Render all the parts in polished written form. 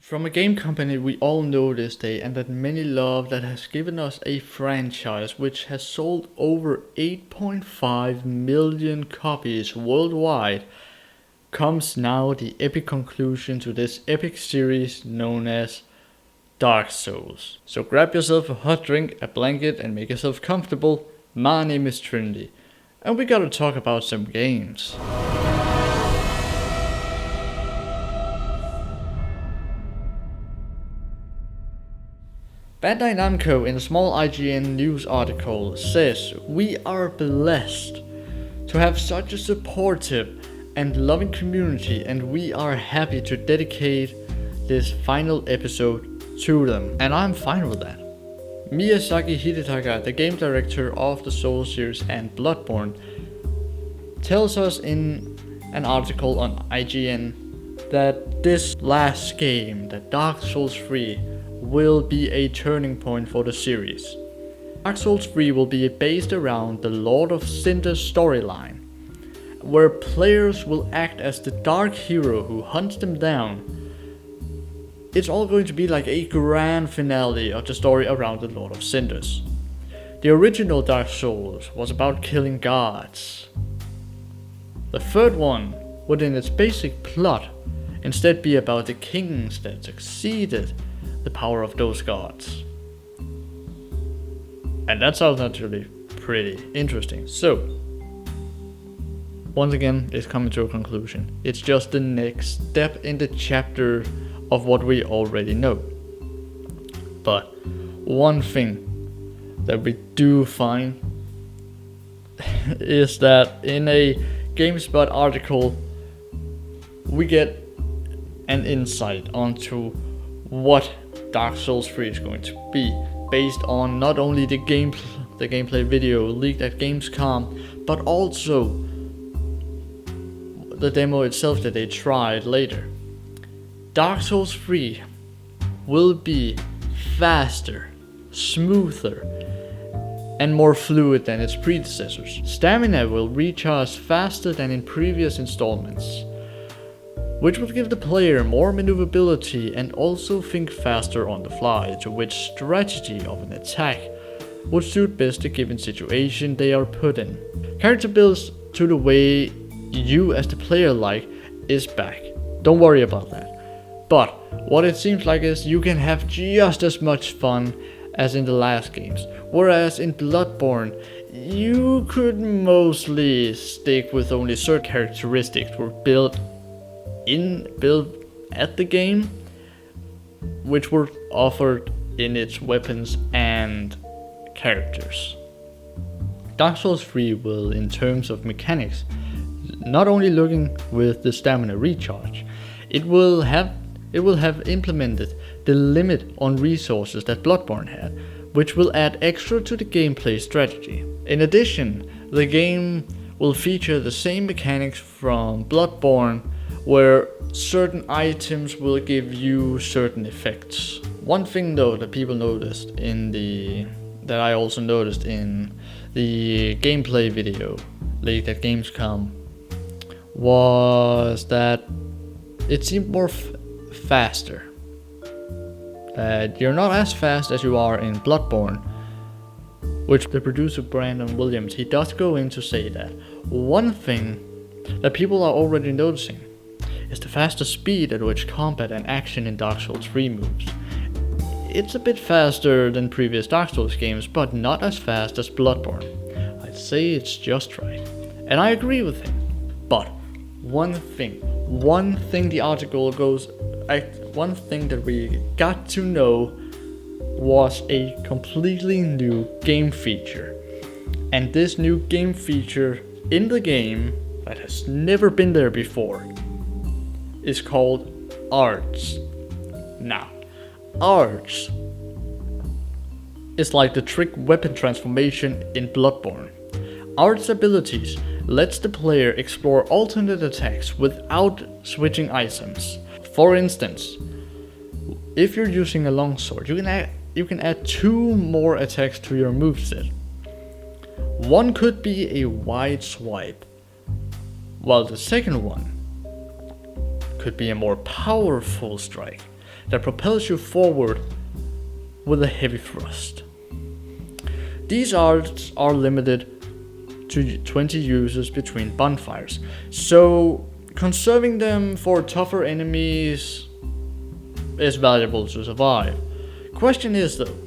From a game company we all know this day and that many love, that has given us a franchise which has sold over 8.5 million copies worldwide, comes now the epic conclusion to this epic series known as Dark Souls. So grab yourself a hot drink, a blanket, and make yourself comfortable. My name is Trinity, and we gotta talk about some games. Bandai Namco, in a small IGN news article, says, "We are blessed to have such a supportive and loving community, and we are happy to dedicate this final episode to them." And I'm fine with that. Miyazaki Hidetaka, the game director of the Souls series and Bloodborne, tells us in an article on IGN that this last game, that Dark Souls 3, will be a turning point for the series. Dark Souls 3 will be based around the Lord of Cinder's storyline, where players will act as the dark hero who hunts them down. It's all going to be like a grand finale of the story around the Lord of Cinders. The original Dark Souls was about killing gods. The third one would in its basic plot instead be about the kings that succeeded the power of those gods. And that sounds naturally pretty interesting. So, once again, it's coming to a conclusion. It's just the next step in the chapter of what we already know. But one thing that we do find is that in a GameSpot article, we get an insight onto what Dark Souls 3 is going to be, based on not only the gameplay video leaked at Gamescom, but also the demo itself that they tried later. Dark Souls 3 will be faster, smoother, and more fluid than its predecessors. Stamina will recharge faster than in previous installments, which will give the player more maneuverability and also think faster on the fly, to which strategy of an attack would suit best the given situation they are put in. Character builds to the way you as the player like is back. Don't worry about that. But what it seems like is you can have just as much fun as in the last games, whereas in Bloodborne you could mostly stick with only certain characteristics were built at the game, which were offered in its weapons and characters. Dark Souls 3 will, in terms of mechanics, not only looking with the stamina recharge, it will have implemented the limit on resources that Bloodborne had, which will add extra to the gameplay strategy. In addition, the game will feature the same mechanics from Bloodborne, where certain items will give you certain effects. One thing though that people noticed that I also noticed in the gameplay video leaked at Gamescom was that it seemed more faster. That you're not as fast as you are in Bloodborne, which the producer Brandon Williams, he does go in to say that one thing that people are already noticing is the faster speed at which combat and action in Dark Souls 3 moves. It's a bit faster than previous Dark Souls games, but not as fast as Bloodborne. I'd say it's just right. And I agree with him. But one thing that we got to know was a completely new game feature. And this new game feature in the game that has never been there before is called Arts. Now, Arts is like the trick weapon transformation in Bloodborne. Arts abilities lets the player explore alternate attacks without switching items. For instance, if you're using a longsword, you can add 2 more attacks to your moveset. One could be a wide swipe, while the second one could be a more powerful strike. that propels you forward with a heavy thrust. These arts are limited to 20 uses between bonfires, so conserving them for tougher enemies is valuable to survive. Question is though,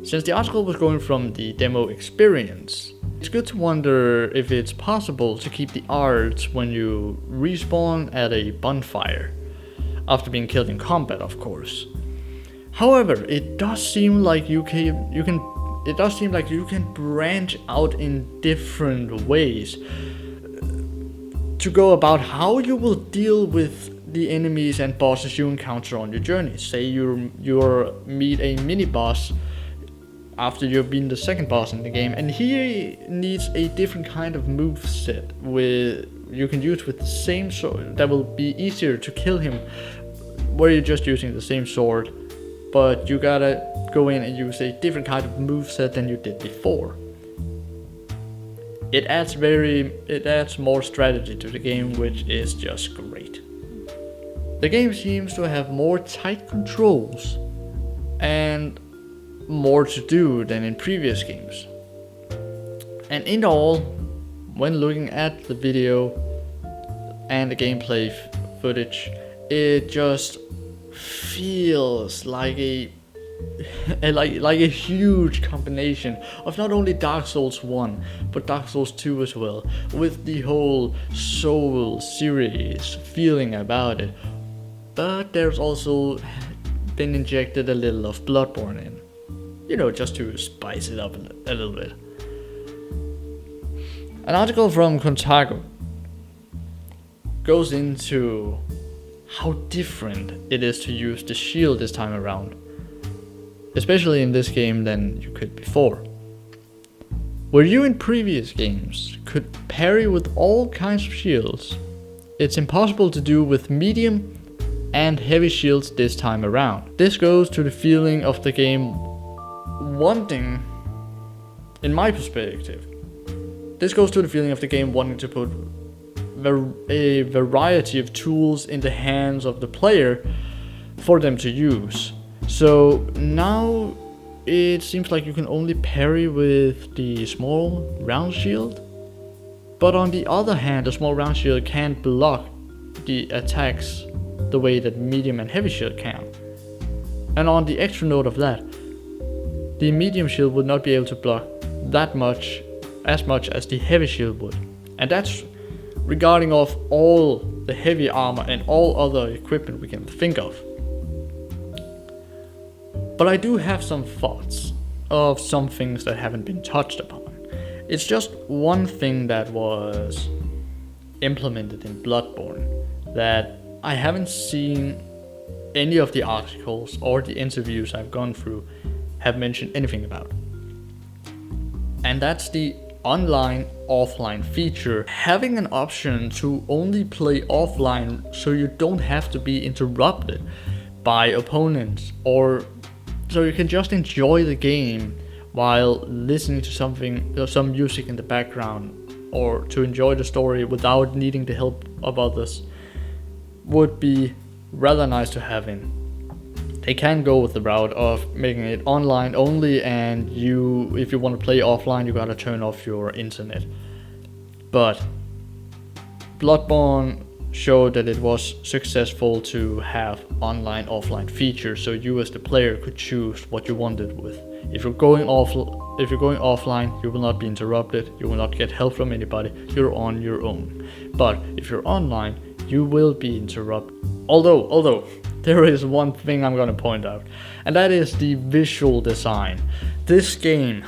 since the article was going from the demo experience, it's good to wonder if it's possible to keep the arts when you respawn at a bonfire, after being killed in combat of course. However, it does seem like you can branch out in different ways to go about how you will deal with the enemies and bosses you encounter on your journey. Say you meet a mini boss after you've been the second boss in the game, and he needs a different kind of move set you can use with the same sword that will be easier to kill him, where you're just using the same sword, but you gotta go in and use a different kind of moveset than you did before. It adds more strategy to the game, which is just great. The game seems to have more tight controls and more to do than in previous games. And in all, when looking at the video and the gameplay footage, it just feels like a huge combination of not only Dark Souls 1 but Dark Souls 2 as well, with the whole Soul series feeling about it. But there's also been injected a little of Bloodborne in, just to spice it up a little bit. An article from Kotaku goes into how different it is to use the shield this time around, especially in this game than you could before. Where you in previous games could parry with all kinds of shields, it's impossible to do with medium and heavy shields this time around. This goes to the feeling of the game wanting, in my perspective, to put a variety of tools in the hands of the player for them to use. So now it seems like you can only parry with the small round shield, but on the other hand, the small round shield can't block the attacks the way that medium and heavy shield can. And on the extra note of that, the medium shield would not be able to block as much as the heavy shield would. And that's regarding of all the heavy armor and all other equipment we can think of. But I do have some thoughts of some things that haven't been touched upon. It's just one thing that was implemented in Bloodborne that I haven't seen any of the articles or the interviews I've gone through have mentioned anything about. And that's the online-offline feature. Having an option to only play offline so you don't have to be interrupted by opponents, or so you can just enjoy the game while listening to some music in the background, or to enjoy the story without needing the help of others, would be rather nice to have in. They can go with the route of making it online only, and if you want to play offline, you gotta turn off your internet. But Bloodborne showed that it was successful to have online offline features, so you as the player could choose what you wanted with. If you're going offline, you will not be interrupted, you will not get help from anybody, you're on your own. But if you're online, you will be interrupted. Although there is one thing I'm gonna point out, and that is the visual design. This game,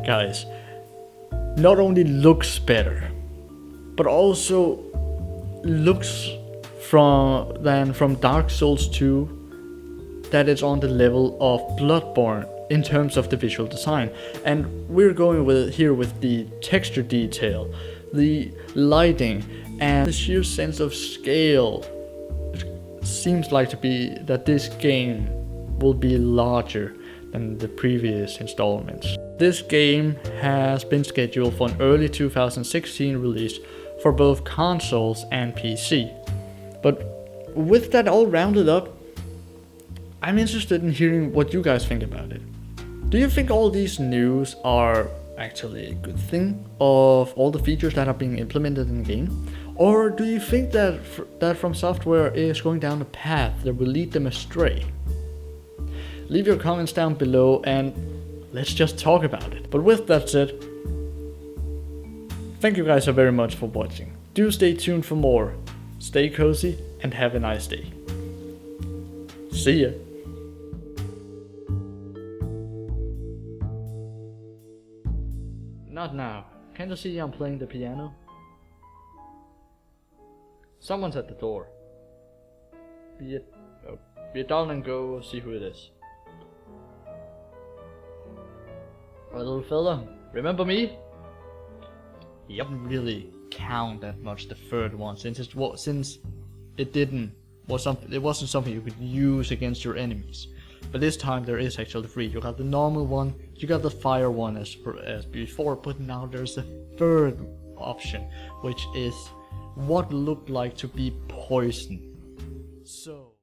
guys, not only looks better, but also looks from Dark Souls 2, that it's on the level of Bloodborne in terms of the visual design. And we're going with the texture detail, the lighting, and the sheer sense of scale. It seems like that this game will be larger than the previous installments. This game has been scheduled for an early 2016 release for both consoles and PC. But with that all rounded up, I'm interested in hearing what you guys think about it. Do you think all these news are actually a good thing of all the features that are being implemented in the game? Or do you think that From Software is going down a path that will lead them astray? Leave your comments down below and let's just talk about it. But with that said, thank you guys so very much for watching. Do stay tuned for more. Stay cozy and have a nice day. See ya. Not now. Can't you see I'm playing the piano? Someone's at the door. Be it down and go see who it is. Oh, little fella, remember me? You didn't really count that much the third one, since it wasn't something you could use against your enemies. But this time there is actually three. You got the normal one, you got the fire one as before, but now there's a third option, which is what looked like to be poison. So